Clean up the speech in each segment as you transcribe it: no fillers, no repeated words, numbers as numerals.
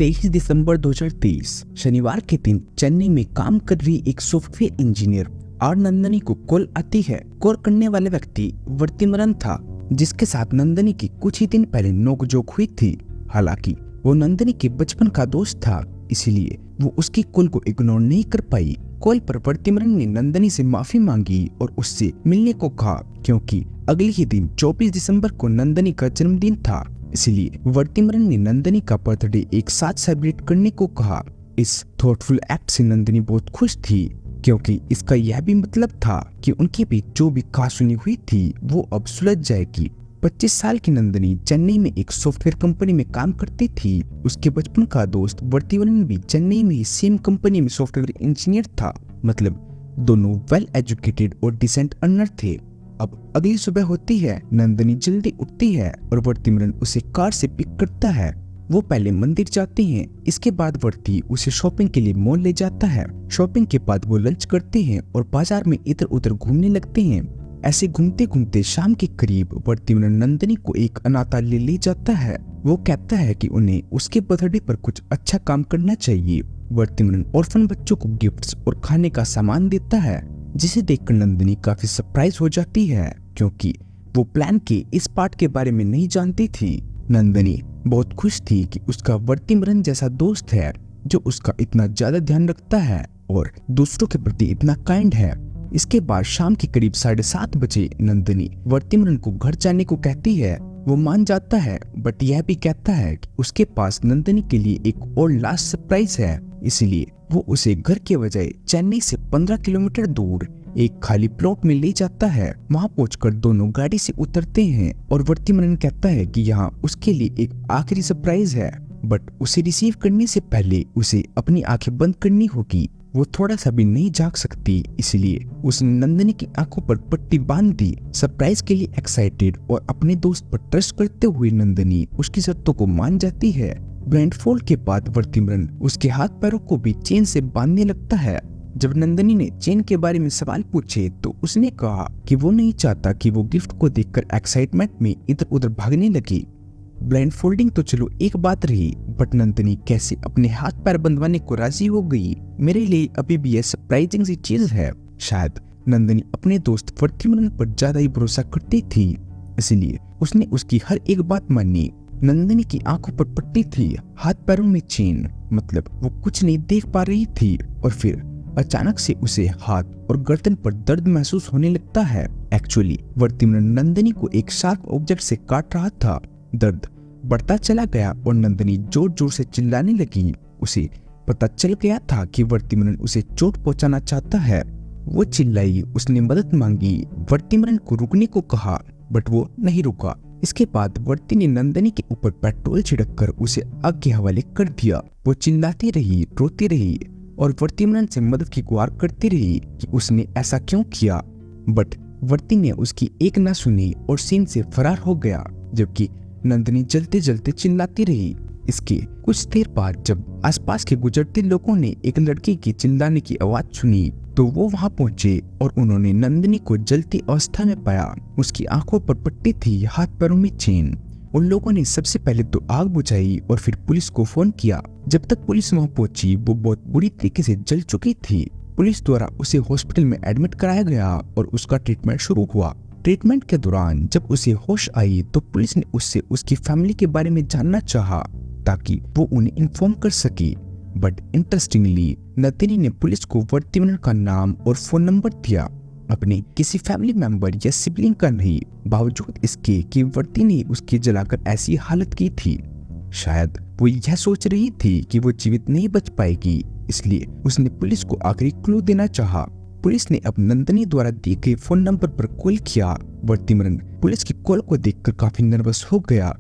23 दिसंबर 2023 शनिवार के दिन चेन्नई में काम कर रही एक सॉफ्टवेयर इंजीनियर आर नंदनी को कॉल आती है। कॉल करने वाले व्यक्ति वर्तिमरन था, जिसके साथ नंदनी की कुछ ही दिन पहले नोकझोंक हुई थी। हालांकि वो नंदनी के बचपन का दोस्त था, इसीलिए वो उसकी कॉल को इग्नोर नहीं कर पाई। कॉल पर वर्तिमरन ने नंदनी से माफी मांगी और उससे मिलने को कहा, क्योंकि अगले ही दिन 24 दिसंबर को नंदनी का जन्मदिन था। इसलिए वर्तिमरन ने नंदनी का बर्थडे एक साथ सेलिब्रेट करने को कहा। इस थॉटफुल एक्ट से नंदनी बहुत खुश थी, क्योंकि इसका यह भी मतलब था कि उनके बीच जो भी कहासुनी हुई थी वो अब सुलझ जाएगी। 25 साल की नंदनी चेन्नई में एक सॉफ्टवेयर कंपनी में काम करती थी। उसके बचपन का दोस्त वर्तिमरन भी चेन्नई में ही सेम कंपनी में सॉफ्टवेयर इंजीनियर था। मतलब दोनों वेल एजुकेटेड और डिसेंट अर्नर थे। अब अगली सुबह होती है, नंदनी जल्दी उठती है और वर्तिमरन उसे कार से पिक करता है। वो पहले मंदिर जाते हैं, इसके बाद वर्ती उसे शॉपिंग के लिए मॉल ले जाता है। शॉपिंग के बाद वो लंच करते हैं और बाजार में इधर उधर घूमने लगते हैं। ऐसे घूमते घूमते शाम के करीब वर्तिमरन नंदनी को एक अनाथालय ले जाता है। वो कहता है कि उन्हें उसके बर्थडे पर कुछ अच्छा काम करना चाहिए। वर्तिमरन ऑर्फन बच्चों को गिफ्ट्स और खाने का सामान देता है, जिसे देखकर नंदनी काफी सरप्राइज हो जाती है, क्योंकि वो प्लान के इस पार्ट के बारे में नहीं जानती थी। नंदनी बहुत खुश थी कि उसका वर्तिमरन जैसा दोस्त है, जो उसका इतना ज्यादा ध्यान रखता है और दूसरों के प्रति इतना काइंड है। इसके बाद शाम के करीब 7:30 बजे नंदनी वर्तिमरन को घर जाने को कहती है। वो मान जाता है, बट यह भी कहता है कि उसके पास नंदनी के लिए एक और लास्ट सरप्राइज है। इसलिए वो उसे घर के बजाय चेन्नई से 15 किलोमीटर दूर एक खाली प्लॉट में ले जाता है। वहां पहुंचकर दोनों गाड़ी से उतरते हैं और वर्तिमरन कहता है कि यहाँ उसके लिए एक आखिरी सरप्राइज है, बट उसे रिसीव करने से पहले उसे अपनी आंखें बंद करनी होगी। वो थोड़ा सा भी नहीं जाग सकती, इसलिए उसने नंदनी की आंखों पर पट्टी बांध दी। सरप्राइज के लिए एक्साइटेड और अपने दोस्त पर ट्रस्ट करते हुए नंदनी उसकी शर्तों को मान जाती है। ब्लाइंडफोल्ड के बाद वर्तिमरन उसके हाथ पैरों को भी चेन से बांधने लगता है। जब नंदनी ने चेन के बारे में सवाल पूछे तो उसने कहा कि वो नहीं चाहता कि वो गिफ्ट को देखकर एक्साइटमेंट में इधर उधर भागने लगी। ब्लाइंड फोल्डिंग तो चलो एक बात रही, बट नंदनी कैसे अपने हाथ पैर बंधवाने को राजी हो गई, मेरे लिए अभी भी यह सरप्राइजिंग सी चीज है। शायद नंदनी अपने दोस्त वर्तिमरन पर ज्यादा ही भरोसा करती थी, इसलिए उसने उसकी हर एक बात मानी। नंदनी की आंखों पर पट्टी थी, हाथ पैरों में चेन, मतलब वो कुछ नहीं देख पा रही थी। और फिर अचानक से उसे हाथ और गर्दन पर दर्द महसूस होने लगता है। एक्चुअली वर्तिमरन नंदनी को एक शार्प ऑब्जेक्ट से काट रहा था। दर्द बढ़ता चला गया और नंदनी जोर जोर से चिल्लाने लगी। उसे पता चल गया था कि वर्तिमरन उसे चोट पहुंचाना चाहता है। वो चिल्लाई, उसने मदद मांगी, वर्तिमरन को रुकने को कहा, बट वो नहीं रुका। इसके बाद वर्ती ने नंदनी के ऊपर पेट्रोल छिड़ककर उसे आग के हवाले कर दिया। वो चिल्लाती रही, रोती रही और वर्तिमरन से मदद की गुहार करती रही कि उसने ऐसा क्यों किया, बट वर्ती ने उसकी एक ना सुनी और सीन से फरार हो गया, जबकि नंदनी जलते जलते चिल्लाती रही। इसके कुछ देर बाद जब आसपास के गुजरते लोगों ने एक लड़की की चिल्लाने की आवाज सुनी तो वो वहां पहुंचे और उन्होंने नंदनी को जलती अवस्था में पाया। उसकी आंखों पर पट्टी थी, हाथ पैरों में चेन। उन लोगों ने सबसे पहले तो आग बुझाई और फिर पुलिस को फोन किया। जब तक पुलिस वहां पहुंची वो बहुत बुरी तरीके से जल चुकी थी। पुलिस द्वारा उसे हॉस्पिटल में एडमिट कराया गया और उसका ट्रीटमेंट शुरू हुआ। ट्रीटमेंट के दौरान जब उसे होश आई तो पुलिस ने उससे उसकी फैमिली के बारे में जानना चाहा, ताकि वो उन्हें इन्फॉर्म कर सके। बट इंटरेस्टिंगली नंदनी ने पुलिस को वर्तिमरन का नाम और फोन नंबर दिया, अपने किसी फैमिली मेंबर या सिबलिंग का नहीं, बावजूद इसके कि वर्ती ने उसकी जलाकर ऐसी हालत की थी। शायद वो यह सोच रही थी कि वो जीवित नहीं बच पाएगी, इसलिए उसने पुलिस को आखिरी क्लू देना चाहा। पुलिस ने अब नंदनी द्वारा दिए गए फोन नंबर पर कॉल किया। वर्तिमरन पुलिस की कॉल को देखकर काफी नर्वस हो गया,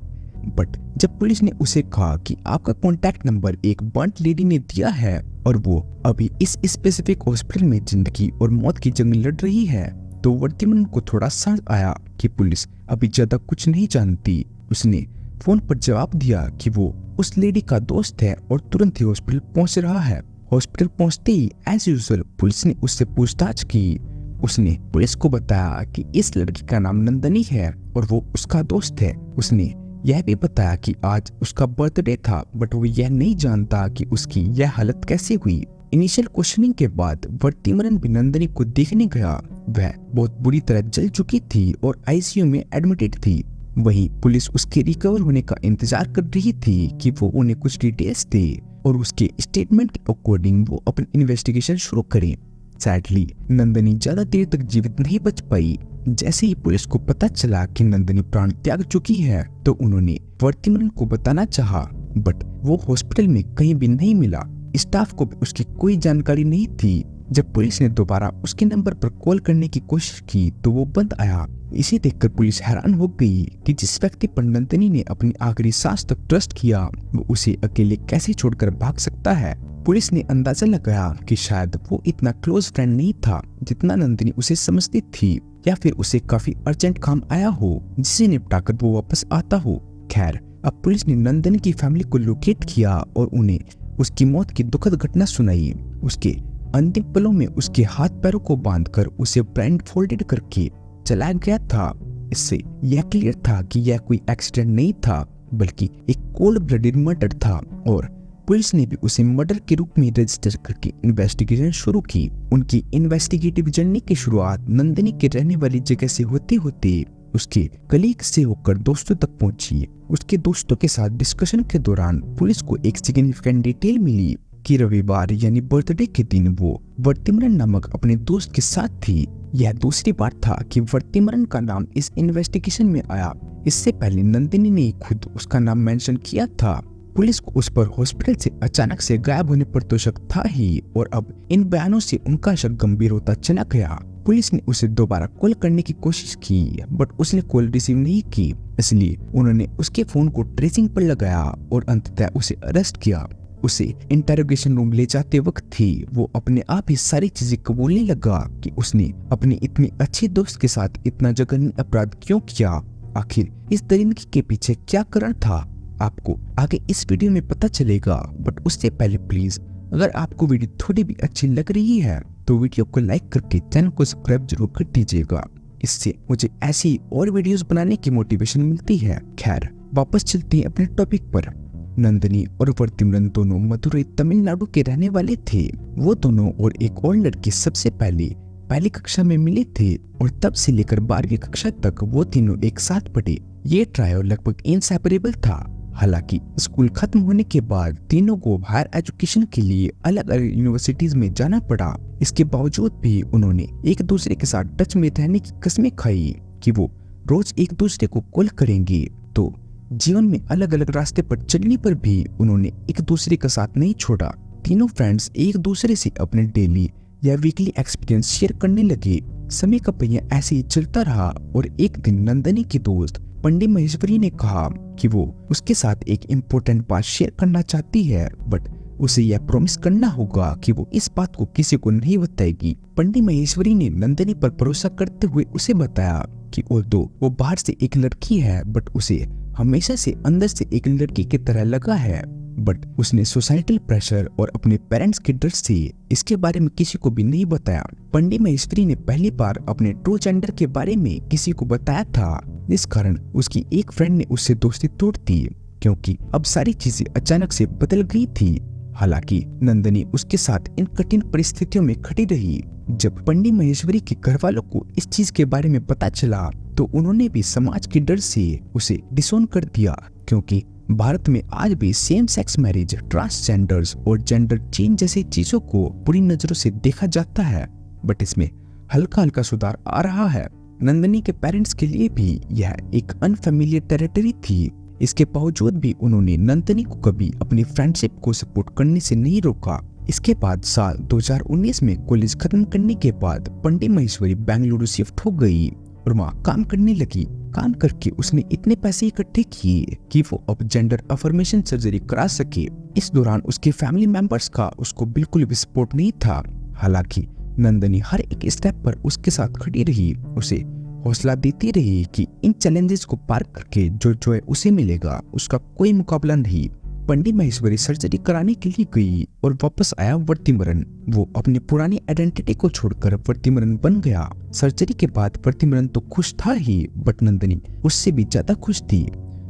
बट जब पुलिस ने उसे कहा कि आपका कॉन्टैक्ट नंबर एक बर्न्ड लेडी ने दिया है और वो अभी इस स्पेसिफिक हॉस्पिटल में जिंदगी और मौत की जंग लड़ रही है, तो वर्तिमरन को थोड़ा समझ आया कि पुलिस अभी ज्यादा कुछ नहीं जानती। उसने फोन पर जवाब दिया कि वो उस लेडी का दोस्त है और तुरंत ही हॉस्पिटल पहुंच रहा है। हॉस्पिटल पहुंचते ही एज यूजुअल पुलिस ने उससे पूछताछ की। उसने पुलिस को बताया कि इस लड़की का नाम नंदनी है और वो उसका दोस्त है। उसने यह भी बताया कि आज उसका बर्थडे था, बट वो यह नहीं जानता कि उसकी यह हालत कैसे हुई। इनिशियल क्वेश्चनिंग के बाद वर्तिमरन भी नंदिनी को देखने गया। वह बहुत बुरी तरह जल चुकी थी और आईसीयू में एडमिटेड थी। वहीं पुलिस उसके रिकवर होने का इंतजार कर रही थी कि वो उन्हें कुछ डिटेल्स दे और उसके स्टेटमेंट के अकॉर्डिंग वो अपनी इन्वेस्टिगेशन शुरू करे। सैडली नंदिनी ज्यादा देर तक जीवित नहीं बच पाई। जैसे ही पुलिस को पता चला कि नंदिनी प्राण त्याग चुकी है तो उन्होंने वर्तिमरन को बताना चाहा, बट वो हॉस्पिटल में कहीं भी नहीं मिला। स्टाफ को भी उसकी कोई जानकारी नहीं थी। जब पुलिस ने दोबारा उसके नंबर पर कॉल करने की कोशिश की तो वो बंद आया। इसे देखकर पुलिस हैरान हो गई कि जिस व्यक्ति पर नंदिनी ने अपनी आखिरी सांस तक ट्रस्ट किया वो उसे अकेले कैसे छोड़कर भाग सकता है। पुलिस ने अंदाजा लगाया कि शायद वो इतना क्लोज फ्रेंड नहीं था जितना नंदिनी उसे समझती थी, या फिर उसे काफी अर्जेंट काम आया हो जिसे निपटाकर वो वापस आता हो। खैर, अब पुलिस ने नंदिनी की फैमिली को लोकेट किया और उन्हें उसकी मौत की दुखद घटना सुनाई। उसके अंतिम पलों में उसके हाथ पैरों को बांधकर उसे ब्लाइंड फोल्डेड करके चलाया गया था। इससे यह क्लियर था कि यह कोई एक्सीडेंट नहीं था बल्कि एक कोल्ड ब्लडेड मर्डर था, और पुलिस ने भी उसे मर्डर के रूप में रजिस्टर करके इन्वेस्टिगेशन शुरू की। उनकी इन्वेस्टिगेटिव जर्नी की शुरुआत नंदिनी के रहने वाली जगह से होते होते उसके कलीग से होकर दोस्तों तक पहुंची। उसके दोस्तों के साथ डिस्कशन के दौरान पुलिस को एक सिग्निफिकेंट डिटेल मिली कि रविवार यानी बर्थडे के दिन वो वर्तिमरन नामक अपने दोस्त के साथ थी। यह दूसरी बार था कि वर्तिमरन का नाम इस इन्वेस्टिगेशन में आया। इससे पहले नंदिनी ने खुद उसका नाम मेंशन किया था। पुलिस को उस पर हॉस्पिटल से अचानक से गायब होने पर तो शक था ही, और अब इन बयानों से उनका शक गंभीर होता चला गया। पुलिस ने उसे दोबारा कॉल करने की कोशिश की बट उसने कॉल रिसीव नहीं की, इसलिए उन्होंने उसके फोन को ट्रेसिंग पर लगाया और अंततः उसे अरेस्ट किया। उसे इंटेरोगेशन रूम ले जाते वक्त ही वो अपने आप ही सारी चीजें कबूलने लगा कि उसने अपनी इतनी अच्छी दोस्त के साथ इतना जघन्य अपराध क्यों किया। आखिर इस दरिंदगी के पीछे क्या कारण था, आपको आगे इस वीडियो में पता चलेगा। बट उससे पहले प्लीज, अगर आपको वीडियो थोड़ी भी अच्छी लग रही है तो वीडियो को लाइक करके चैनल को सब्सक्राइब जरूर कर दीजिएगा। इससे मुझे ऐसी और वीडियोस बनाने की मोटिवेशन मिलती है। खैर, वापस चलते हैं अपने टॉपिक पर। नंदिनी और वर्तिमरन दोनों मदुरई तमिलनाडु के रहने वाले थे। वो दोनों और एक और लड़की सबसे पहली कक्षा में मिले थे और तब से लेकर 12वीं कक्षा तक वो तीनों एक साथ पढ़े। ये ट्रायो लगभग इनसेपरेबल था। हालांकि स्कूल खत्म होने के बाद तीनों को हायर एजुकेशन के लिए अलग अलग यूनिवर्सिटीज में जाना पड़ा। इसके बावजूद भी उन्होंने एक दूसरे के साथ टच में रहने की कस्में खाई कि वो रोज एक दूसरे को कॉल करेंगे। तो जीवन में अलग अलग रास्ते पर चलने पर भी उन्होंने एक दूसरे का साथ नहीं छोड़ा। तीनों फ्रेंड्स एक दूसरे से अपने डेली या वीकली एक्सपीरियंस शेयर करने लगे। समय का पहिया ऐसे ही चलता रहा और एक दिन नंदिनी की दोस्त पंडित महेश्वरी ने कहा कि वो उसके साथ एक इम्पोर्टेंट बात शेयर करना चाहती है, बट उसे यह प्रॉमिस करना होगा कि वो इस बात को किसी को नहीं बताएगी। पंडित महेश्वरी ने नंदिनी पर भरोसा करते हुए उसे बताया कि वो बाहर से एक लड़की है बट उसे हमेशा से अंदर से एक लड़की की तरह लगा है, बट उसने सोसाइटल प्रेशर और अपने पेरेंट्स के डर से इसके बारे में किसी को भी नहीं बताया। पंडित महेश्वरी ने पहली बार अपने ट्रू जेंडर के बारे में किसी को बताया था, जिस कारण उसकी एक फ्रेंड ने उससे दोस्ती तोड़ दी क्योंकि अब सारी चीजें अचानक से बदल गई थी। हालांकि नंदिनी उसके साथ इन कठिन परिस्थितियों में खड़ी रही। जब पंडित महेश्वरी के घर वालों को इस चीज के बारे में पता चला तो उन्होंने भी समाज के डर से उसे डिसोन कर दिया, क्योंकि भारत में आज भी सेम सेक्स मैरिज, ट्रांसजेंडर्स और जेंडर चेंज जैसी चीजों को बुरी नजरों से देखा जाता है, बट इसमें हल्का हल्का सुधार आ रहा है। नंदिनी के पेरेंट्स के लिए भी यह एक अनफेमिलियर टेरिटरी थी। इसके बावजूद भी उन्होंने नंदिनी को कभी अपनी फ्रेंडशिप को सपोर्ट करने से नहीं रोका। इसके बाद साल 2019 में कॉलेज खत्म करने के बाद पंडित महेश्वरी बेंगलुरु शिफ्ट हो गई और वहाँ काम करने लगी। काम करके उसने इतने पैसे इकट्ठे किए कि वो अब जेंडर अफर्मेशन सर्जरी करा सके। इस दौरान उसके फैमिली मेंबर्स का उसको बिल्कुल भी सपोर्ट नहीं था। हालांकि नंदिनी हर एक स्टेप पर उसके साथ खड़ी रही, उसे हौसला देती रही कि इन चैलेंजेस को पार करके जो जॉय उसे मिलेगा उसका कोई मुकाबला नहीं। पंडित महेश्वरी सर्जरी कराने के लिए गई और वापस आया वर्तिमरन। वो अपनी पुरानी आइडेंटिटी को छोड़कर वर्तिमरन बन गया। सर्जरी के बाद वर्तिमरन तो खुश था ही, बट नंदिनी उससे भी ज्यादा खुश थी।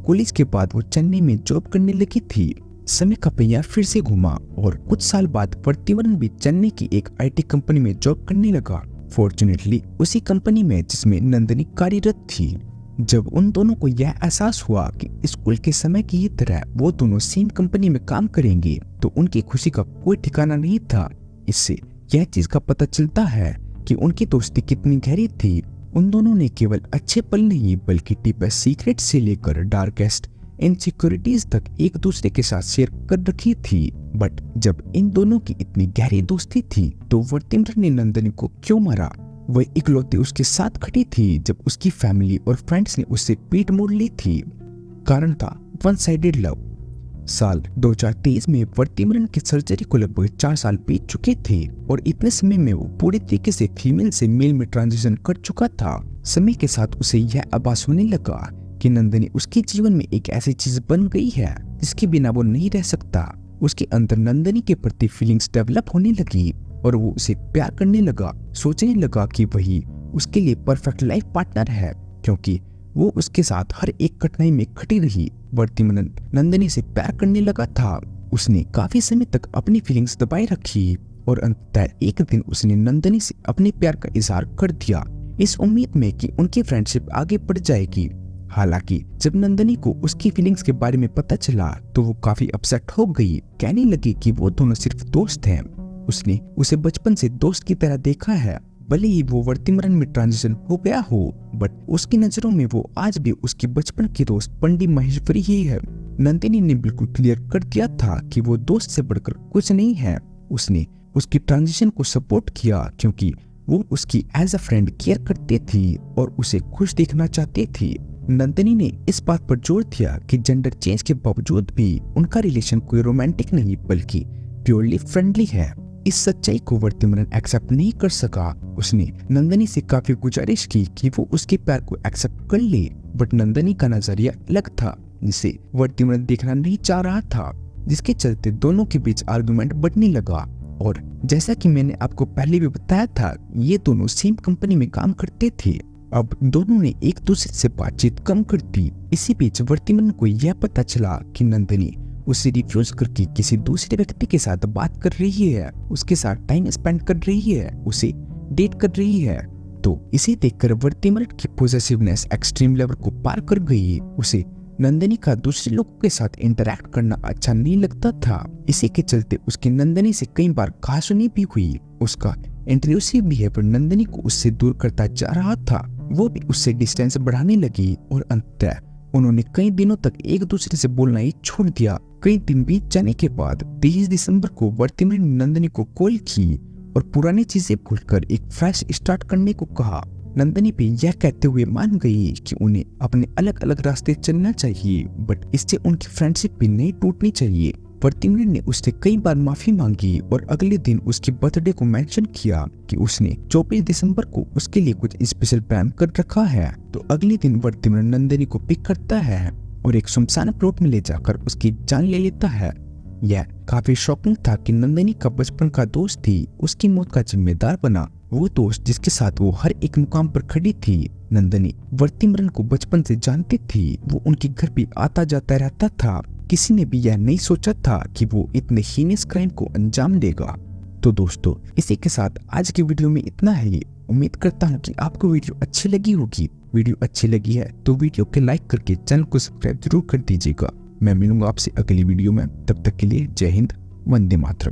कॉलेज के बाद वो चेन्नई में जॉब करने लगी थी। समय का पहिया फिर से घुमा और कुछ साल बाद वर्तिमरन भी चेन्नई की एक आईटी कंपनी में जॉब करने लगा। फॉर्चुनेटली उसी कंपनी में जिसमें नंदिनी कार्यरत थी। जब उन दोनों को यह एहसास हुआ कि स्कूल के समय की ही तरह वो दोनों सेम कंपनी में काम करेंगे, तो उनकी खुशी का कोई ठिकाना नहीं था। इससे यह चीज का पता चलता है कि उनकी दोस्ती कितनी गहरी थी। उन दोनों ने केवल अच्छे पल नहीं बल्कि डीपेस्ट सीक्रेट से लेकर डार्केस्ट इनसिक्योरिटीज तक एक दूसरे के साथ शेयर कर रखी थी। बट जब इन दोनों की इतनी गहरी दोस्ती थी तो वर्तिमरन ने नंदिनी को क्यों मारा? वह इकलौती उसके साथ खड़ी थी जब उसकी फैमिली और फ्रेंड्स ने उससे पीठ मोड़ ली थी। कारण था वन साइडेड लव। साल 2023 में वर्तिमरन की सर्जरी को लगभग 4 साल बीत चुके थे और इतने समय में वो पूरी तरीके से फीमेल से मेल में ट्रांजिशन कर चुका था। समय के साथ उसे यह आभास होने लगा कि नंदिनी उसके जीवन में एक ऐसी चीज बन गई है जिसके बिना वो नहीं रह सकता। उसके अंदर नंदिनी के प्रति फीलिंग्स डेवलप होने लगी और वो उसे प्यार करने लगा। सोचने लगा कि वही उसके लिए परफेक्ट लाइफ पार्टनर है क्योंकि वो उसके साथ हर एक कठिनाई में खड़ी रही। वर्तिमरन नंदिनी से प्यार करने लगा था। उसने काफी समय तक अपनी फीलिंग्स दबाए रखी और अंततः एक दिन उसने नंदिनी से अपने प्यार का इजहार कर दिया, इस उम्मीद में कि उनकी फ्रेंडशिप आगे बढ़ जाएगी। हालांकि जब नंदिनी को उसकी फीलिंग्स के बारे में पता चला तो वो काफी अपसेट हो गई। कहने लगी कि वो दोनों सिर्फ दोस्त हैं। उसने उसे बचपन से दोस्त की तरह देखा है। भले ही वो वर्तिमरन में ट्रांजिशन हो गया हो, बट उसकी नजरों में वो आज भी उसकी बचपन की दोस्त पंडित महेश्वरी ही है। नंदिनी ने बिल्कुल क्लियर कर दिया था कि वो दोस्त से बढ़कर कुछ नहीं है। उसने उसकी ट्रांजिशन को सपोर्ट किया क्योंकि वो उसकी एज अ फ्रेंड केयर करती थी और उसे खुश देखना चाहती थी। नंदिनी ने इस बात पर जोर दिया कि जेंडर चेंज के बावजूद भी उनका रिलेशन कोई रोमांटिक नहीं बल्कि प्योरली फ्रेंडली है। इस सच्चाई को वर्तिमरन एक्सेप्ट नहीं कर सका। उसने नंदिनी से काफी गुजारिश की कि वो उसके प्यार को एक्सेप्ट कर ले, बट नंदिनी का नजरिया अलग था जिसे वर्तिमरन देखना नहीं चाह रहा था, जिसके चलते दोनों के बीच आर्गुमेंट बढ़ने लगा। और जैसा कि मैंने आपको पहले भी बताया था, ये दोनों सेम कंपनी में काम करते थे। अब दोनों ने एक दूसरे से बातचीत कम कर दी। इसी बीच वर्तिमरन को यह पता चला कि नंदिनी उसे रिफ्यूज करके किसी दूसरे व्यक्ति के साथ बात कर रही है, उसके साथ टाइम स्पेंड कर रही है, उसे डेट कर रही है। तो इसे देखकर वर्तिमरन की पॉसेसिवनेस एक्सट्रीम लेवल को पार कर गई। उसे नंदिनी का दूसरे लोगों के साथ इंटरैक्ट करना अच्छा नहीं लगता था। इसी के चलते उसकी नंदिनी से कई बार कहासुनी भी हुई। उसका इंट्रूसिव बिहेवियर नंदिनी को उससे दूर करता जा रहा था। वो भी उससे डिस्टेंस बढ़ाने लगी और अंततः उन्होंने कई दिनों तक एक दूसरे से बोलना ही छोड़ दिया। कई दिन बीत जाने के बाद 23 दिसंबर को वर्तिमरन ने नंदिनी को कॉल की और पुरानी चीजें भूलकर एक फ्रेश स्टार्ट करने को कहा। नंदिनी भी यह कहते हुए मान गई कि उन्हें अपने अलग अलग रास्ते चलना चाहिए, बट इससे उनकी फ्रेंडशिप भी नहीं टूटनी चाहिए। वर्तिमरन ने उससे कई बार माफी मांगी और अगले दिन उसके बर्थडे को मेंशन किया कि उसने 24 दिसंबर को उसके लिए कुछ स्पेशल प्लान कर रखा है। तो अगले दिन वर्तिमरन नंदिनी को पिक करता है और एक सुनसान प्लॉट में ले जाकर उसकी जान ले लेता है। यह काफी शॉकिंग था कि नंदिनी का बचपन का दोस्त थी उसकी मौत का जिम्मेदार बना। वो दोस्त जिसके साथ वो हर एक मुकाम पर खड़ी थी। नंदिनी वर्तिमरन को बचपन से जानती थी। वो उनके घर भी आता जाता रहता था। किसी ने भी यह नहीं सोचा था कि वो इतने हीनियस क्राइम को अंजाम देगा। तो दोस्तों, इसी के साथ आज की वीडियो में इतना ही। उम्मीद करता हूँ कि आपको वीडियो अच्छी लगी होगी। वीडियो अच्छी लगी है तो वीडियो को लाइक करके चैनल को सब्सक्राइब जरूर कर दीजिएगा। मैं मिलूंगा आपसे अगली वीडियो में। तब तक के लिए जय हिंद, वंदे मातरम।